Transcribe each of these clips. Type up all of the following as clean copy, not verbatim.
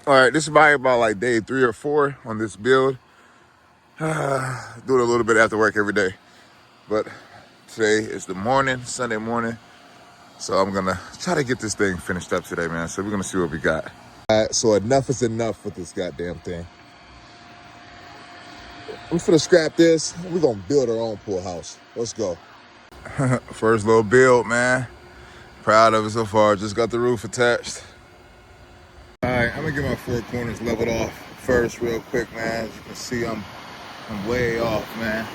All right, this is probably about like day 3 or 4 on this build. Doing a little bit after work every day. But today is the morning, Sunday morning. So I'm gonna try to get this thing finished up today, man. So we're gonna see what we got. All right, so enough is enough with this goddamn thing. I'm finna scrap this. We're gonna build our own pool house. Let's go. First little build, man. Proud of it so far. Just got the roof attached. All right, I'm gonna get my 4 corners leveled off first real quick, man. As you can see, I'm way off, man.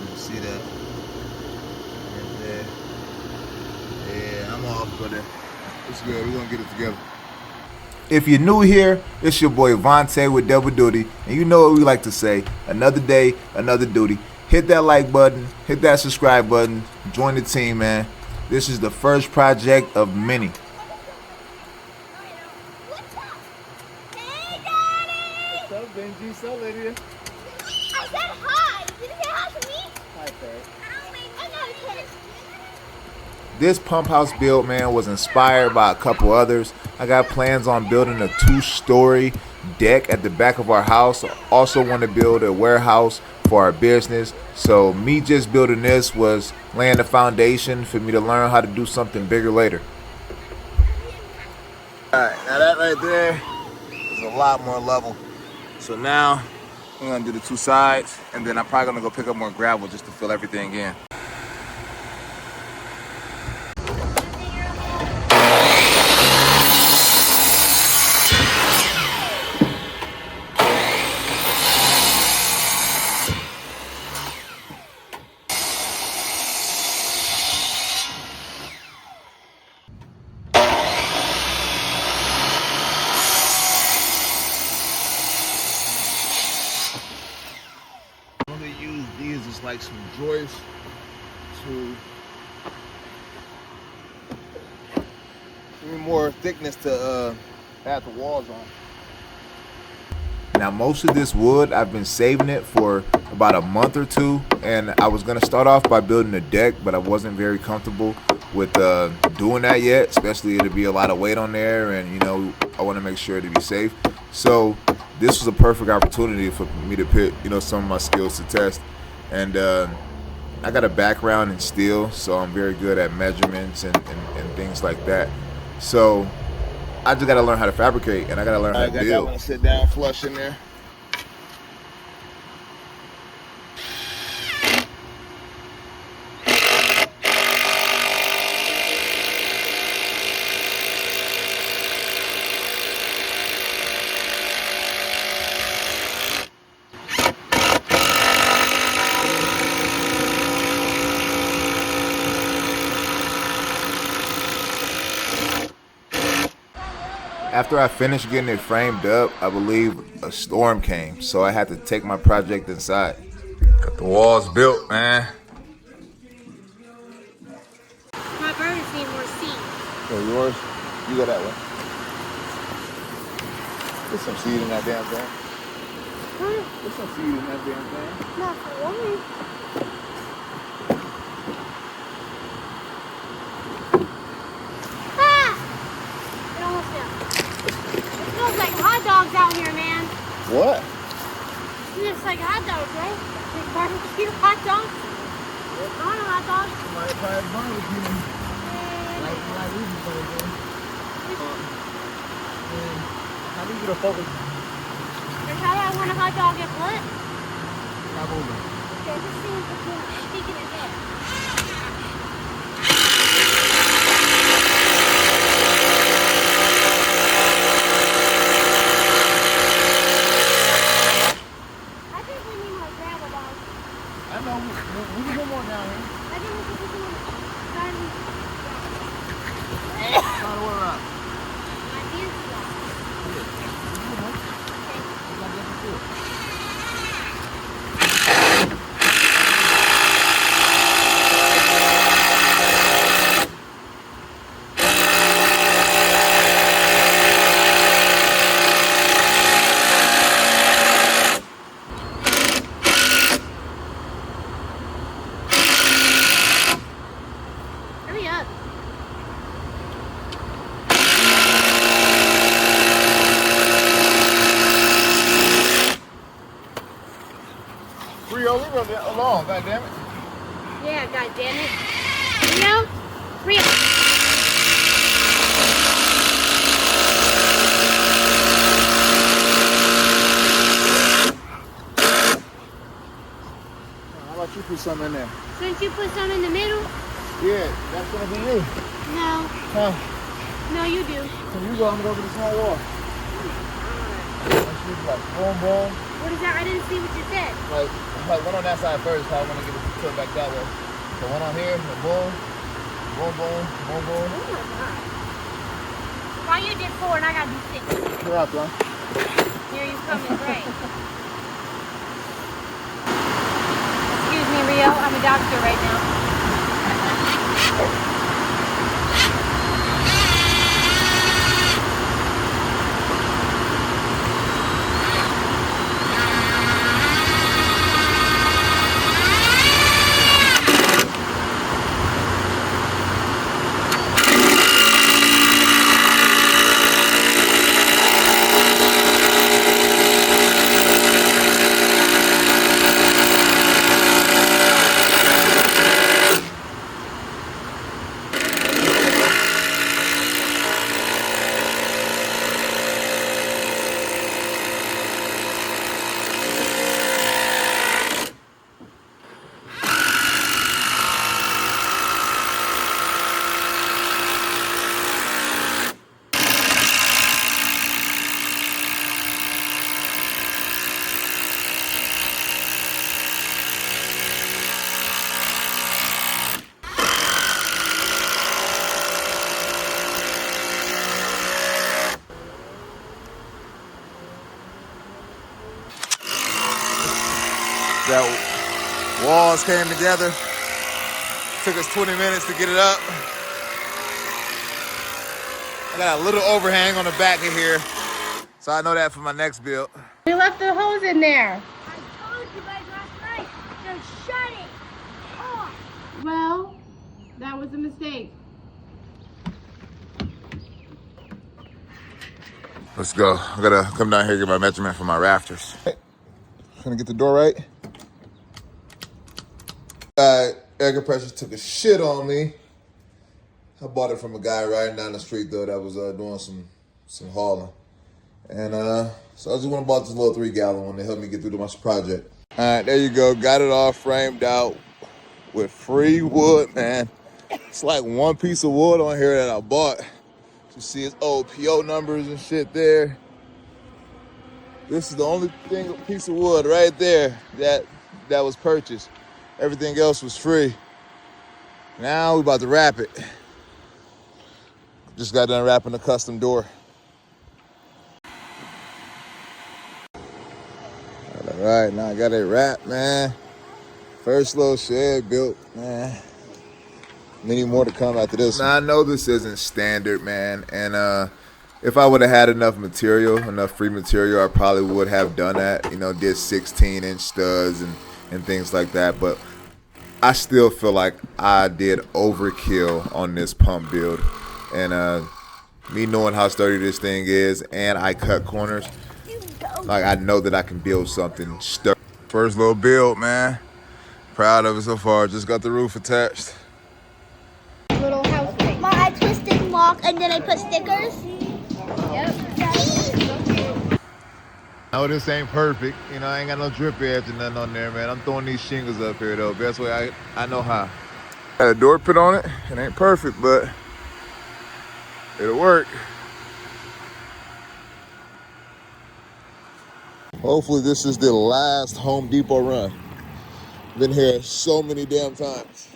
You see that? Right there. Yeah, I'm off, but it's good. We're gonna get it together. If you're new here, it's your boy Vontae with Double Duty, and you know what we like to say: another day, another duty. Hit that like button, hit that subscribe button, join the team, man. This is the first project of many. What's up, Benji? What's up, Lydia? I said hi. Did you say hi to me? Hi, Faye. I'm not a kid. This pump house build, man, was inspired by a couple others. I got plans on building a 2-story deck at the back of our house. I also want to build a warehouse for our business. So me just building this was laying the foundation for me to learn how to do something bigger later. All right, now that right there is a lot more level. So now I'm gonna do the 2 sides, and then I'm probably gonna go pick up more gravel just to fill everything in. I'm gonna use these as like some joists to give me more thickness to add the walls on. Now most of this wood, I've been saving it for about a month or 2, and I was gonna start off by building a deck, but I wasn't very comfortable with doing that yet, especially it'll be a lot of weight on there, and you know, I want to make sure to be safe. So this was a perfect opportunity for me to put, you know, some of my skills to test. And I got a background in steel, so I'm very good at measurements and things like that. So I just gotta learn how to fabricate, and I gotta learn how to build. I'm gonna sit down flush in there. After I finished getting it framed up, I believe a storm came, so I had to take my project inside. Got the walls built, man. My birds need more seed. So yours, you go that way. There's some seed in that damn thing. Huh? There's some seed in that damn thing. Not for women. Ah! It almost fell. It smells like hot dogs out here, man. What? It's like hot dogs, right? Like barbecue hot dogs. I want a hot dog. Might probably barbecue. Like we can play again. And how do you get a focus? How do I want a hot dog at what? Stop over. Okay, just see if it's speaking of that. I think we need more gravel dogs. I know. We can put more down here. I think we should put some garden. Try to work out. My fancy dogs. Okay. along, goddammit. Yeah, god damn it. Rio? Rio. How about you put something in there? Shouldn't you put some in the middle? Yeah, that's gonna be you. No. Huh? No, you do. So you go, I'm gonna go to the small wall. Let's just like boom, boom. What is that? I didn't see what you said. Like one on that side first, so I want to get it turned back that way. So one on here, and boom, boom, boom, boom, boom. Oh my god. Why you did 4 and I gotta do 6? You're up, son. Here you come is right. Excuse me, Rio. I'm a doctor right now. That walls came together. Took us 20 minutes to get it up. I got a little overhang on the back of here, so I know that for my next build. We left the hose in there. I told you guys last night to shut it off. Well, that was a mistake. Let's go. I gotta come down here and get my measurement for my rafters. Gonna get the door right. Air compressor took a shit on me. I bought it from a guy riding down the street though that was doing some hauling. And so I just went and bought this little 3-gallon one to help me get through to my project. All right, there you go. Got it all framed out with free wood, man. It's like one piece of wood on here that I bought. You see its old PO numbers and shit there. This is the only piece of wood right there that was purchased. Everything else was free. Now we about to wrap it. Just got done wrapping the custom door. All right, now I got it wrapped, man. First little shed built, man. Many more to come after this. Now I know this isn't standard, man, and if I would have had enough free material, I probably would have done that. You know, did 16-inch studs and things like that, but I still feel like I did overkill on this pump build. And me knowing how sturdy this thing is, and I cut corners, like I know that I can build something sturdy. First little build, man. Proud of it so far. Just got the roof attached. Little house thing. Mom, I twisted lock and then I put stickers. Yep. No, this ain't perfect. You know, I ain't got no drip edge or nothing on there, man. I'm throwing these shingles up here, though. Best way I know how. Got a door put on it. It ain't perfect, but it'll work. Hopefully this is the last Home Depot run. Been here so many damn times.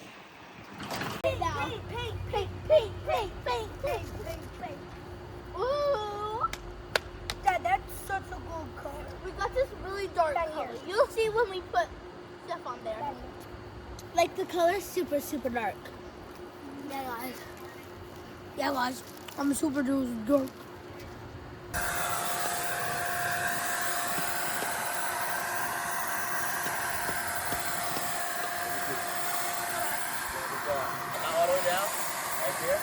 Ooh. Dad, that's such a good color. We got this really dark color. You'll see when we put stuff on there. Like the color's super, super dark. Yeah, guys. Yeah, guys. I'm super duper dark. All the way down, right there.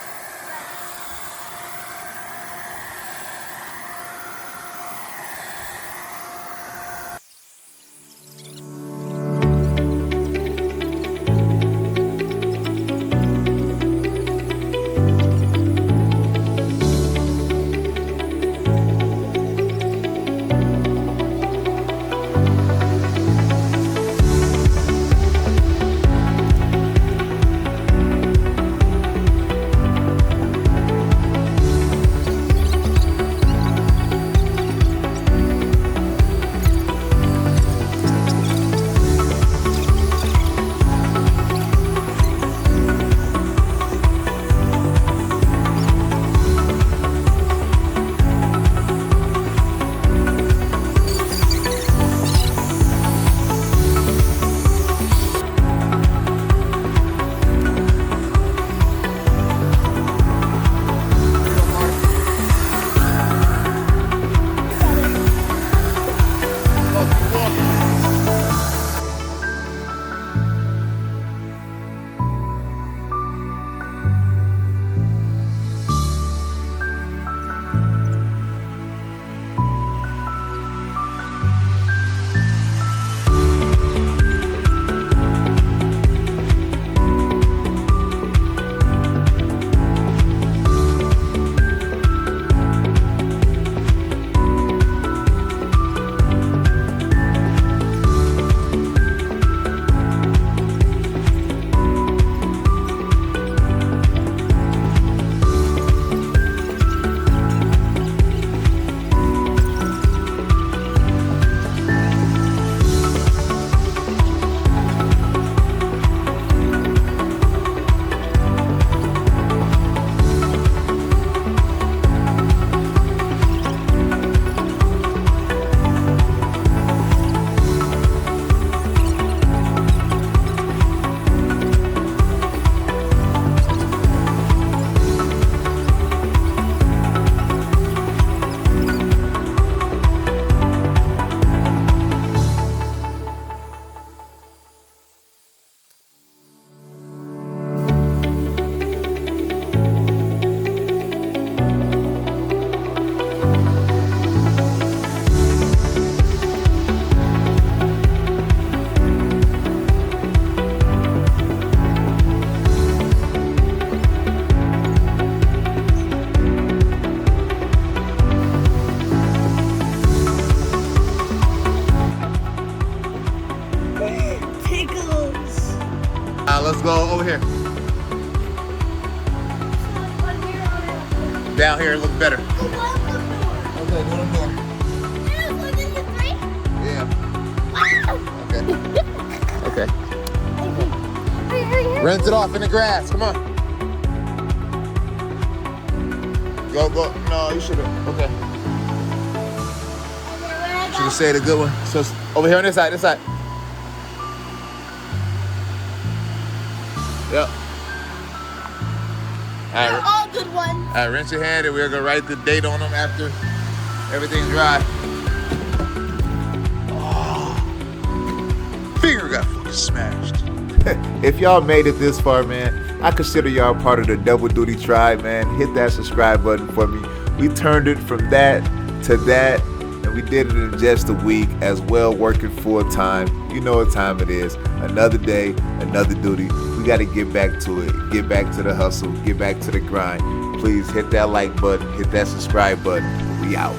down here look better. I love the door. Okay, what I'm doing. Ew, so this is 3? Yeah. Wow. Okay. Okay. Hurry, hurry, hurry. Rinse it off in the grass. Come on. Go. No, you should have. Okay. Should have said a good one. So it's over here on this side. Yep. They're all good ones. All right, rinse your hand and we're gonna write the date on them after everything's dry. Oh, finger got fucking smashed. If y'all made it this far, man, I consider y'all part of the Double Duty tribe, man. Hit that subscribe button for me. We turned it from that to that, and we did it in just a week as well, working full time. You know what time it is. Another day, another duty. We got to get back to it. Get back to the hustle. Get back to the grind. Please hit that like button. Hit that subscribe button. We out.